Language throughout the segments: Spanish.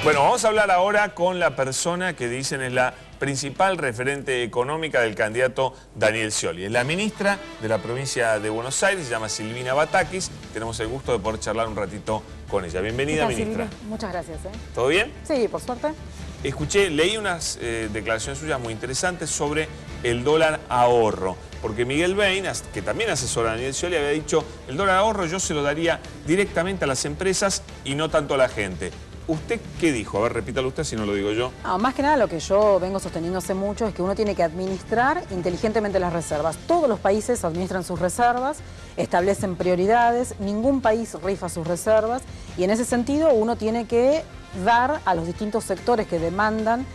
Bueno, vamos a hablar ahora con la persona que dicen es la principal referente económica del candidato Daniel Scioli. Es la ministra de la provincia de Buenos Aires, se llama Silvina Batakis. Tenemos el gusto de poder charlar un ratito con ella. Bienvenida, ministra. Silvina? Muchas gracias. ¿Todo bien? Sí, por suerte. Leí unas declaraciones suyas muy interesantes sobre el dólar ahorro. Porque Miguel Bain, que también asesora a Daniel Scioli, había dicho, el dólar ahorro yo se lo daría directamente a las empresas y no tanto a la gente. ¿Usted qué dijo? A ver, repítalo usted si no lo digo yo. Más que nada lo que yo vengo sosteniendo hace mucho es que uno tiene que administrar inteligentemente las reservas. Todos los países administran sus reservas, establecen prioridades, ningún país rifa sus reservas y en ese sentido uno tiene que dar a los distintos sectores que demandan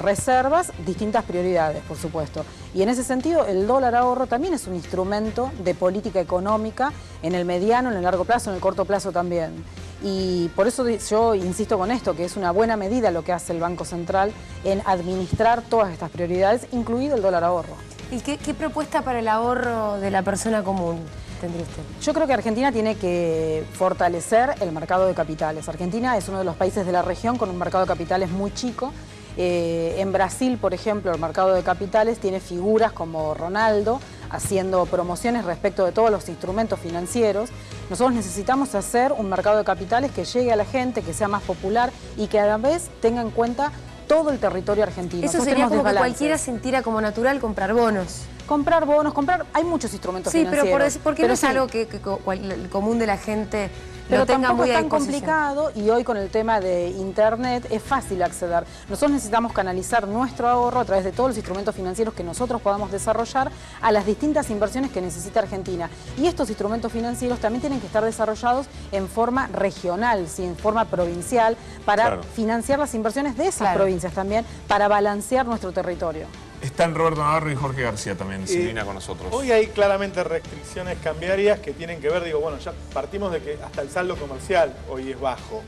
reservas distintas prioridades, por supuesto. Y en ese sentido el dólar ahorro también es un instrumento de política económica en el mediano, en el largo plazo, en el corto plazo también. Y por eso yo insisto con esto, que es una buena medida lo que hace el Banco Central en administrar todas estas prioridades, incluido el dólar ahorro. ¿Y qué propuesta para el ahorro de la persona común tendría usted? Yo creo que Argentina tiene que fortalecer el mercado de capitales. Argentina es uno de los países de la región con un mercado de capitales muy chico. En Brasil, por ejemplo, el mercado de capitales tiene figuras como Ronaldo haciendo promociones respecto de todos los instrumentos financieros. Nosotros necesitamos hacer un mercado de capitales que llegue a la gente, que sea más popular y que a la vez tenga en cuenta todo el territorio argentino. Eso sería como que cualquiera sintiera como natural comprar bonos. Comprar bonos, hay muchos instrumentos financieros. Sí, pero ¿por qué no es algo que el común de la gente pero lo tenga tampoco muy es a tan complicado y hoy con el tema de internet es fácil acceder. Nosotros necesitamos canalizar nuestro ahorro a través de todos los instrumentos financieros que nosotros podamos desarrollar a las distintas inversiones que necesita Argentina. Y estos instrumentos financieros también tienen que estar desarrollados en forma regional, ¿sí? En forma provincial, para financiar las inversiones de esas provincias también, para balancear nuestro territorio. Están Roberto Navarro y Jorge García también, Silvina, con nosotros. Hoy hay claramente restricciones cambiarias que tienen que ver, ya partimos de que hasta el saldo comercial hoy es bajo.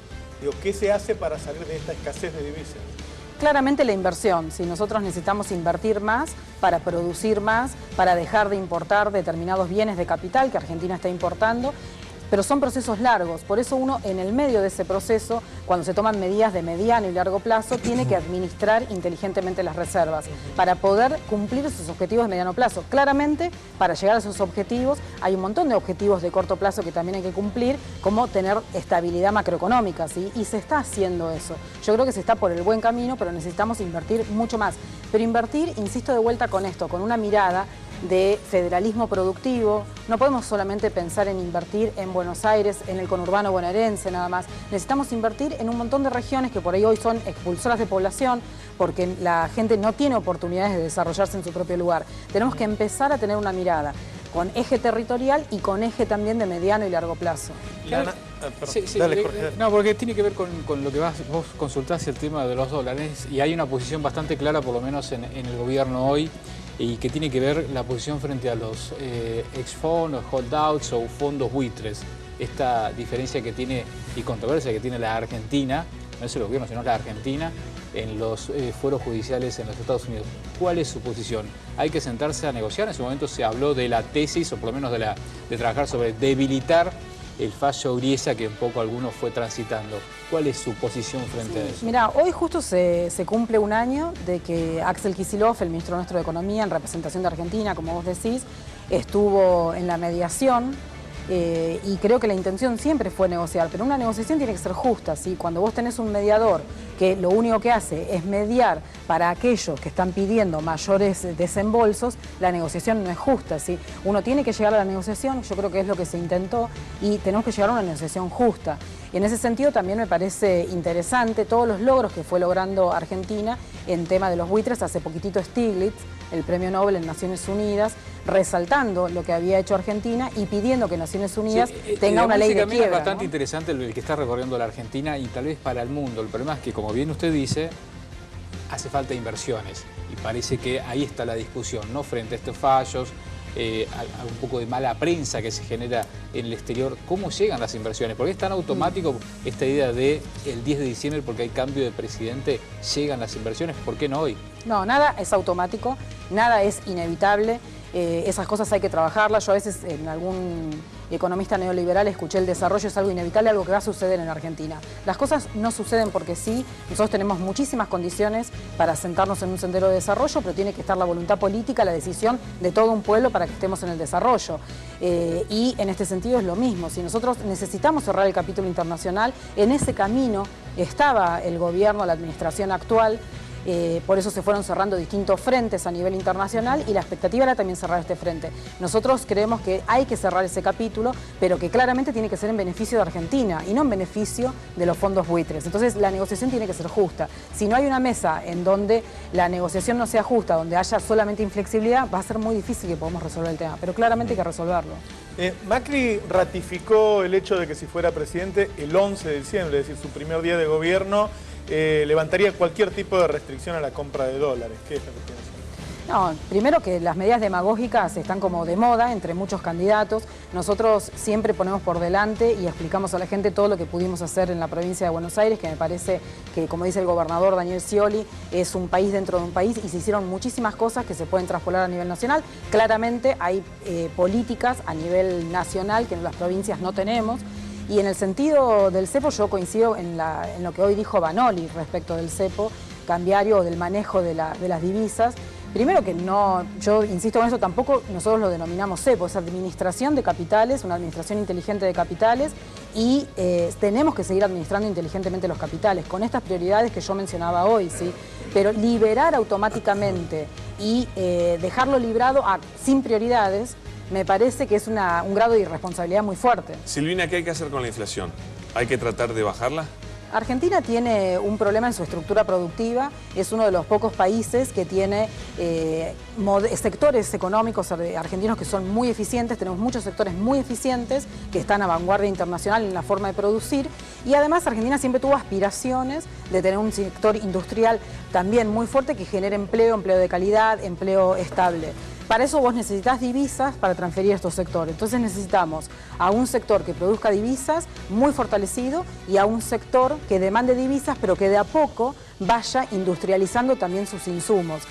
¿Qué se hace para salir de esta escasez de divisas? Claramente la inversión, si nosotros necesitamos invertir más para producir más, para dejar de importar determinados bienes de capital que Argentina está importando, pero son procesos largos, por eso uno en el medio de ese proceso, cuando se toman medidas de mediano y largo plazo, tiene que administrar inteligentemente las reservas para poder cumplir esos objetivos de mediano plazo. Claramente, para llegar a esos objetivos, hay un montón de objetivos de corto plazo que también hay que cumplir, como tener estabilidad macroeconómica, ¿sí? Y se está haciendo eso. Yo creo que se está por el buen camino, pero necesitamos invertir mucho más. Pero invertir, insisto de vuelta con esto, con una mirada de federalismo productivo. No podemos solamente pensar en invertir en Buenos Aires, en el conurbano bonaerense nada más. Necesitamos invertir en un montón de regiones que por ahí hoy son expulsoras de población porque la gente no tiene oportunidades de desarrollarse en su propio lugar. Tenemos que empezar a tener una mirada con eje territorial y con eje también de mediano y largo plazo. Dale, Jorge. No, porque tiene que ver con lo que vos consultás, el tema de los dólares, y hay una posición bastante clara, por lo menos en el gobierno hoy, y que tiene que ver la posición frente a los ex-fondos, holdouts o fondos buitres. Esta diferencia que tiene y controversia que tiene la Argentina, no es el gobierno, sino la Argentina, en los fueros judiciales en los Estados Unidos. ¿Cuál es su posición? ¿Hay que sentarse a negociar? En ese momento se habló de la tesis, o por lo menos de trabajar sobre debilitar el fallo Griesa que un poco algunos fue transitando. ¿Cuál es su posición frente a eso? Mira, hoy justo se cumple un año de que Axel Kicillof, el ministro nuestro de Economía, en representación de Argentina, como vos decís, estuvo en la mediación. Y creo que la intención siempre fue negociar, pero una negociación tiene que ser justa, ¿sí? Cuando vos tenés un mediador que lo único que hace es mediar para aquellos que están pidiendo mayores desembolsos, la negociación no es justa, ¿sí? Uno tiene que llegar a la negociación, yo creo que es lo que se intentó, y tenemos que llegar a una negociación justa. Y en ese sentido también me parece interesante todos los logros que fue logrando Argentina en tema de los buitres. Hace poquitito Stiglitz, el premio Nobel en Naciones Unidas, resaltando lo que había hecho Argentina y pidiendo que Naciones Unidas tenga una ley de quiebra. Es bastante interesante el que está recorriendo la Argentina y tal vez para el mundo. El problema es que, como bien usted dice, hace falta inversiones y parece que ahí está la discusión, ¿no? Frente a estos fallos, a un poco de mala prensa que se genera en el exterior. ¿Cómo llegan las inversiones? Porque es tan automático esta idea de el 10 de diciembre, porque hay cambio de presidente, llegan las inversiones. ¿Por qué no hoy? No, nada es automático, nada es inevitable. Esas cosas hay que trabajarlas. Yo a veces en algún economista neoliberal, escuché el desarrollo es algo inevitable, algo que va a suceder en Argentina. Las cosas no suceden porque sí, nosotros tenemos muchísimas condiciones para sentarnos en un sendero de desarrollo, pero tiene que estar la voluntad política, la decisión de todo un pueblo para que estemos en el desarrollo. Y en este sentido es lo mismo, si nosotros necesitamos cerrar el capítulo internacional, en ese camino estaba el gobierno, la administración actual. Por eso se fueron cerrando distintos frentes a nivel internacional y la expectativa era también cerrar este frente. Nosotros creemos que hay que cerrar ese capítulo, pero que claramente tiene que ser en beneficio de Argentina y no en beneficio de los fondos buitres. Entonces la negociación tiene que ser justa. Si no hay una mesa en donde la negociación no sea justa, donde haya solamente inflexibilidad, va a ser muy difícil que podamos resolver el tema, pero claramente hay que resolverlo. Macri ratificó el hecho de que si fuera presidente el 11 de diciembre, es decir, su primer día de gobierno, levantaría cualquier tipo de restricción a la compra de dólares. ¿Qué es lo que piensa? No, primero que las medidas demagógicas están como de moda entre muchos candidatos. Nosotros siempre ponemos por delante y explicamos a la gente todo lo que pudimos hacer en la provincia de Buenos Aires, que me parece que, como dice el gobernador Daniel Scioli, es un país dentro de un país y se hicieron muchísimas cosas que se pueden traspolar a nivel nacional. Claramente hay políticas a nivel nacional que en las provincias no tenemos. Y en el sentido del cepo yo coincido en lo que hoy dijo Vanoli respecto del cepo cambiario o del manejo de las divisas. Primero que no, yo insisto en eso, tampoco nosotros lo denominamos cepo, es administración de capitales, una administración inteligente de capitales y tenemos que seguir administrando inteligentemente los capitales con estas prioridades que yo mencionaba hoy, ¿sí? Pero liberar automáticamente y dejarlo librado sin prioridades me parece que es un grado de irresponsabilidad muy fuerte. Silvina, ¿qué hay que hacer con la inflación? ¿Hay que tratar de bajarla? Argentina tiene un problema en su estructura productiva, es uno de los pocos países que tiene sectores económicos argentinos que son muy eficientes, tenemos muchos sectores muy eficientes que están a vanguardia internacional en la forma de producir y además Argentina siempre tuvo aspiraciones de tener un sector industrial también muy fuerte que genere empleo de calidad, empleo estable. Para eso vos necesitas divisas para transferir a estos sectores. Entonces necesitamos a un sector que produzca divisas muy fortalecido y a un sector que demande divisas pero que de a poco vaya industrializando también sus insumos.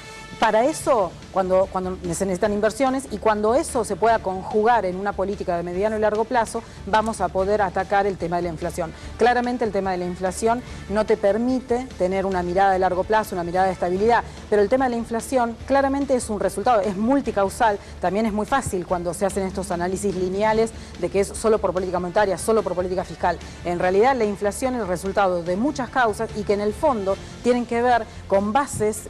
Para eso, cuando se necesitan inversiones y cuando eso se pueda conjugar en una política de mediano y largo plazo, vamos a poder atacar el tema de la inflación. Claramente el tema de la inflación no te permite tener una mirada de largo plazo, una mirada de estabilidad, pero el tema de la inflación claramente es un resultado, es multicausal, también es muy fácil cuando se hacen estos análisis lineales de que es solo por política monetaria, solo por política fiscal. En realidad la inflación es el resultado de muchas causas y que en el fondo tienen que ver con bases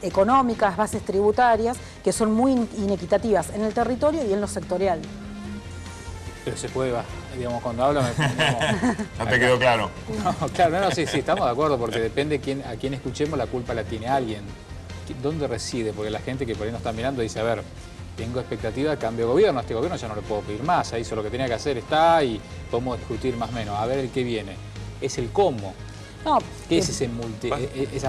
económicas, bases tributarias que son muy inequitativas en el territorio y en lo sectorial. Pero se puede, digamos, cuando habla ¿No te quedó claro? No, claro, no, sí, estamos de acuerdo, porque depende a quién escuchemos, la culpa la tiene alguien. ¿Dónde reside? Porque la gente que por ahí nos está mirando dice, a ver, tengo expectativa de cambio de gobierno, a este gobierno ya no le puedo pedir más, ahí hizo lo que tenía que hacer, está y podemos discutir más o menos, a ver el qué viene. Es el cómo. No, ¿qué es esa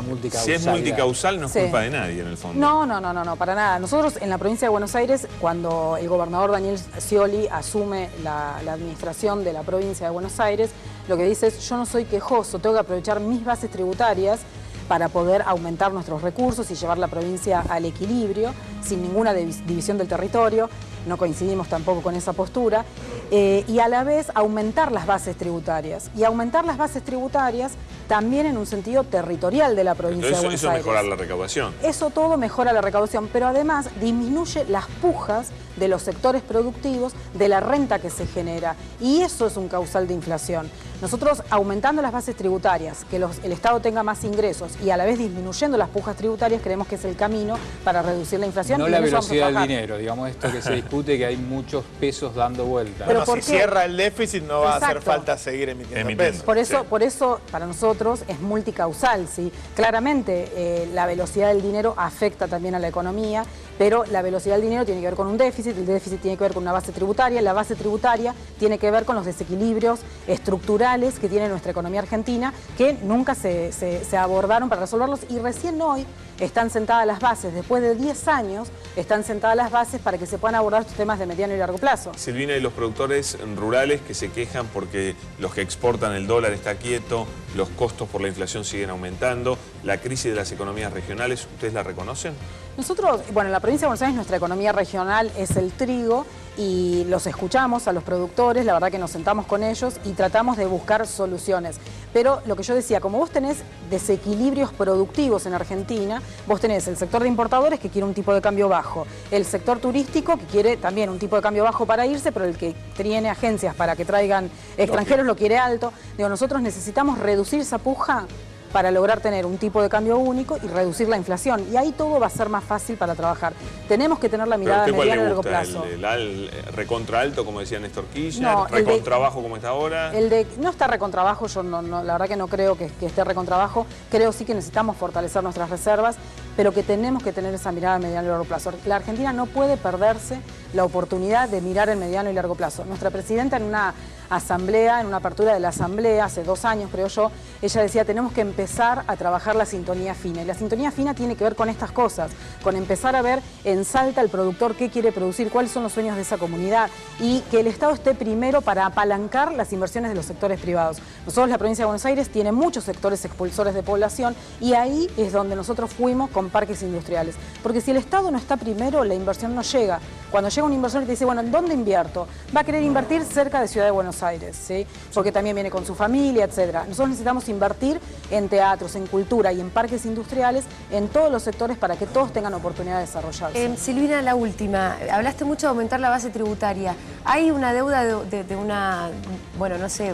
multicausal? Si es multicausal no es culpa de nadie en el fondo. No, para nada. Nosotros en la provincia de Buenos Aires, cuando el gobernador Daniel Scioli asume la administración de la provincia de Buenos Aires, lo que dice es, yo no soy quejoso, tengo que aprovechar mis bases tributarias para poder aumentar nuestros recursos y llevar la provincia al equilibrio, sin ninguna división del territorio. No coincidimos tampoco con esa postura. Y a la vez aumentar las bases tributarias. Y aumentar las bases tributarias también en un sentido territorial de la provincia de Buenos Aires. Eso mejora la recaudación. Eso todo mejora la recaudación, pero además disminuye las pujas de los sectores productivos, de la renta que se genera. Y eso es un causal de inflación. Nosotros aumentando las bases tributarias, que el Estado tenga más ingresos y a la vez disminuyendo las pujas tributarias, creemos que es el camino para reducir la inflación. No la velocidad del dinero, digamos, esto que se discute, que hay muchos pesos dando vuelta. Pero si cierra el déficit no va a hacer falta seguir emitiendo pesos. Por eso para nosotros es multicausal, ¿sí? Claramente la velocidad del dinero afecta también a la economía, pero la velocidad del dinero tiene que ver con un déficit, el déficit tiene que ver con una base tributaria, la base tributaria tiene que ver con los desequilibrios estructurales que tiene nuestra economía argentina, que nunca se abordaron para resolverlos y recién hoy están sentadas las bases, después de 10 años están sentadas las bases para que se puedan abordar estos temas de mediano y largo plazo. Silvina, y los productores rurales que se quejan porque los que exportan el dólar está quieto, los costos por la inflación siguen aumentando, la crisis de las economías regionales, ¿ustedes la reconocen? Nosotros, bueno, en la provincia de Buenos Aires nuestra economía regional es el trigo y los escuchamos a los productores, la verdad que nos sentamos con ellos y tratamos de buscar soluciones. Pero lo que yo decía, como vos tenés desequilibrios productivos en Argentina, vos tenés el sector de importadores que quiere un tipo de cambio bajo, el sector turístico que quiere también un tipo de cambio bajo para irse, pero el que tiene agencias para que traigan extranjeros lo quiere alto. Digo, nosotros necesitamos reducir esa puja para lograr tener un tipo de cambio único y reducir la inflación. Y ahí todo va a ser más fácil para trabajar. Tenemos que tener la mirada a mediano y largo plazo. ¿El recontra alto, como decía Néstor Kirchner? No, ¿recontra bajo como está ahora? No está recontra bajo, yo la verdad que no creo que esté recontra bajo. Creo sí que necesitamos fortalecer nuestras reservas, pero que tenemos que tener esa mirada a mediano y largo plazo. La Argentina no puede perderse la oportunidad de mirar en mediano y largo plazo. Nuestra presidenta en una asamblea, en una apertura de la asamblea, hace 2 años creo yo, ella decía tenemos que empezar a trabajar la sintonía fina. Y la sintonía fina tiene que ver con estas cosas, con empezar a ver en Salta el productor qué quiere producir, cuáles son los sueños de esa comunidad y que el Estado esté primero para apalancar las inversiones de los sectores privados. Nosotros, la provincia de Buenos Aires, tiene muchos sectores expulsores de población y ahí es donde nosotros fuimos con parques industriales. Porque si el Estado no está primero, la inversión no llega. Cuando llega un inversor y te dice, bueno, ¿en dónde invierto? Va a querer invertir cerca de Ciudad de Buenos Aires, ¿sí? Porque también viene con su familia, etcétera. Nosotros necesitamos invertir en teatros, en cultura y en parques industriales, en todos los sectores para que todos tengan oportunidad de desarrollarse. Silvina, la última. Hablaste mucho de aumentar la base tributaria. ¿Hay una deuda de una, bueno, no sé,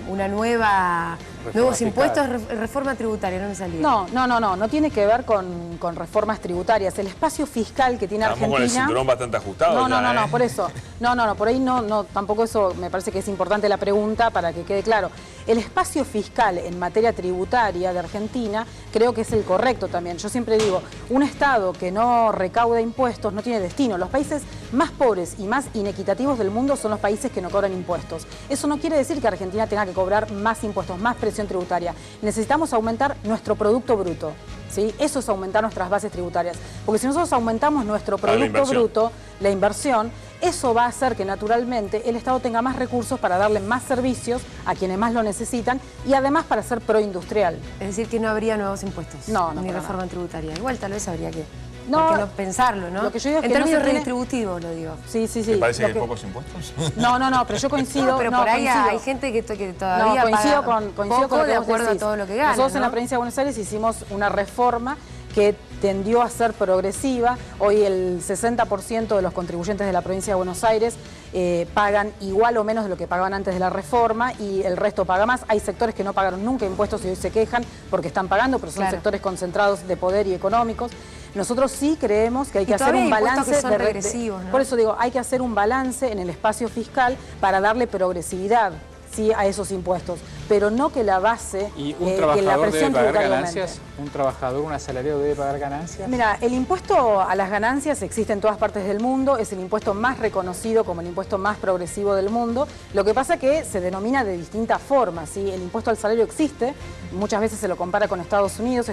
una nuevos impuestos, reforma tributaria? No me salía. No tiene que ver con reformas tributarias. El espacio fiscal que tiene Argentina... Estamos con el cinturón bastante ajustado. No, por eso. Por ahí tampoco eso me parece que es importante la pregunta para que quede claro. El espacio fiscal en materia tributaria de Argentina creo que es el correcto también. Yo siempre digo, un Estado que no recauda impuestos no tiene destino. Los países más pobres y más inequitativos del mundo son los países que no cobran impuestos. Eso no quiere decir que Argentina tenga que cobrar más impuestos, más presión tributaria. Necesitamos aumentar nuestro Producto Bruto, ¿sí? Eso es aumentar nuestras bases tributarias. Porque si nosotros aumentamos nuestro Producto Bruto, la inversión, eso va a hacer que naturalmente el Estado tenga más recursos para darle más servicios a quienes más lo necesitan y además para ser proindustrial. Es decir, que no habría nuevos impuestos. Ni reforma tributaria. Igual tal vez habría que... ¿Por qué no pensarlo, no? Lo que yo digo es en que términos redistributivos lo digo. Sí. ¿Te parece que hay pocos impuestos? No, pero yo coincido. Pero por ahí hay gente que todavía coincido paga con poco lo que de vos acuerdo decís. a todo lo que gana. Nosotros en la provincia de Buenos Aires hicimos una reforma que tendió a ser progresiva. Hoy el 60% de los contribuyentes de la provincia de Buenos Aires pagan igual o menos de lo que pagaban antes de la reforma y el resto paga más. Hay sectores que no pagaron nunca impuestos y hoy se quejan porque están pagando, pero son sectores concentrados de poder y económicos. Nosotros sí creemos que hay que hacer un balance regresivos, ¿no? Por eso digo, hay que hacer un balance en el espacio fiscal para darle progresividad, ¿sí?, a esos impuestos, pero no que la base, ¿Y un que trabajador la presión debe pagar tributaria ganancias? aumente. ¿Un trabajador, un asalariado debe pagar ganancias? Mira, el impuesto a las ganancias existe en todas partes del mundo, es el impuesto más reconocido como el impuesto más progresivo del mundo. Lo que pasa es que se denomina de distintas formas, ¿sí? El impuesto al salario existe, muchas veces se lo compara con Estados Unidos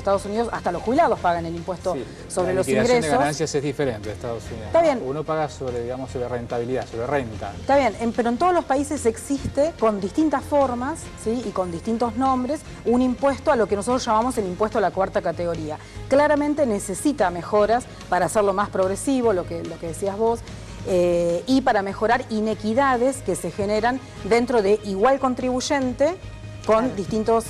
hasta los jubilados pagan el impuesto sobre los ingresos. La liquidación de ganancias es diferente de Estados Unidos. Está bien. Uno paga sobre rentabilidad, sobre renta. Está bien, pero en todos los países existe con distintas formas, ¿sí?, y con distintos nombres, un impuesto a lo que nosotros llamamos el impuesto a la cuarta categoría. Claramente necesita mejoras para hacerlo más progresivo, lo que decías vos, y para mejorar inequidades que se generan dentro de igual contribuyente con distintos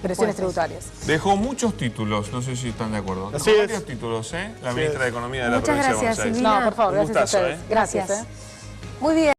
presiones tributarias. Dejó muchos títulos, no sé si están de acuerdo. Así Dejó es. varios títulos, la ministra de Economía de la Muchas provincia de gracias, Buenos Aires. Silvina. No, por favor, gracias a ustedes. Gracias. Muy bien.